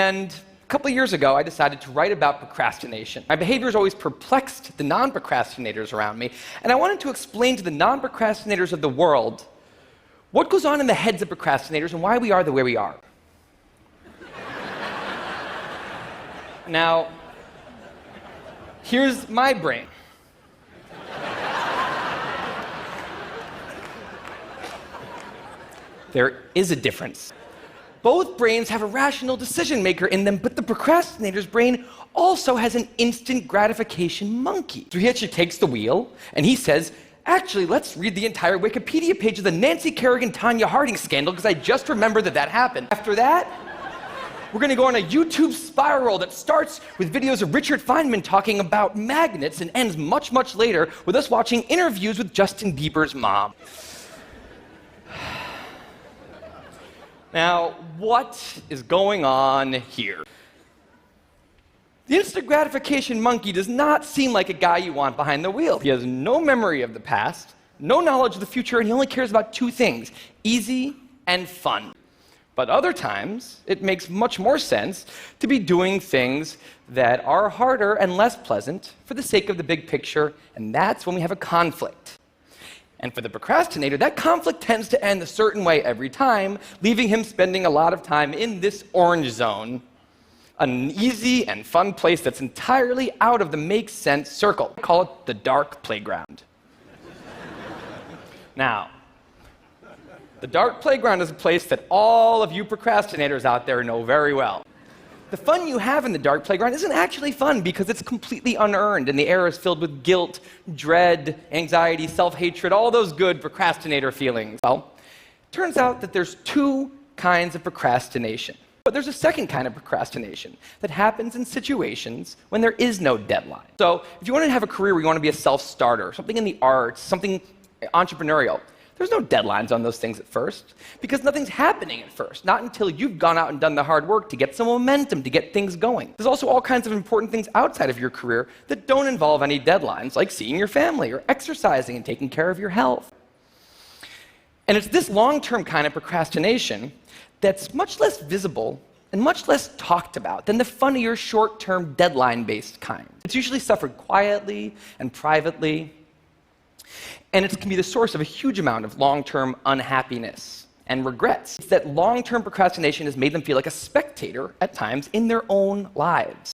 And a couple of years ago, I decided to write about procrastination. My behavior has always perplexed the non-procrastinators around me, and I wanted to explain to the non-procrastinators of the world what goes on in the heads of procrastinators and why we are the way we are. Now, here's my brain. There is a difference. Both brains have a rational decision maker in them, but the procrastinator's brain also has an instant gratification monkey. So he actually takes the wheel and he says, actually, let's read the entire Wikipedia page of the Nancy Kerrigan-Tanya Harding scandal because I just remembered that happened. After that, we're going to go on a YouTube spiral that starts with videos of Richard Feynman talking about magnets and ends much, much later with us watching interviews with Justin Bieber's mom. Now, what is going on here? The instant gratification monkey does not seem like a guy you want behind the wheel. He has no memory of the past, no knowledge of the future, and he only cares about two things: easy and fun. But other times, it makes much more sense to be doing things that are harder and less pleasant for the sake of the big picture, and that's when we have a conflict. And for the procrastinator, that conflict tends to end a certain way every time, leaving him spending a lot of time in this orange zone, an easy and fun place that's entirely out of the make sense circle. I call it the dark playground. Now, the dark playground is a place that all of you procrastinators out there know very well. The fun you have in the dark playground isn't actually fun because it's completely unearned and the air is filled with guilt, dread, anxiety, self-hatred, all those good procrastinator feelings. Well, it turns out that there's two kinds of procrastination. But there's a second kind of procrastination that happens in situations when there is no deadline. So if you want to have a career where you want to be a self-starter, something in the arts, something entrepreneurial, there's no deadlines on those things at first, because nothing's happening at first, not until you've gone out and done the hard work to get some momentum, to get things going. There's also all kinds of important things outside of your career that don't involve any deadlines, like seeing your family or exercising and taking care of your health. And it's this long-term kind of procrastination that's much less visible and much less talked about than the funnier, short-term, deadline-based kind. It's usually suffered quietly and privately, and it can be the source of a huge amount of long-term unhappiness and regrets. It's that long-term procrastination has made them feel like a spectator at times in their own lives.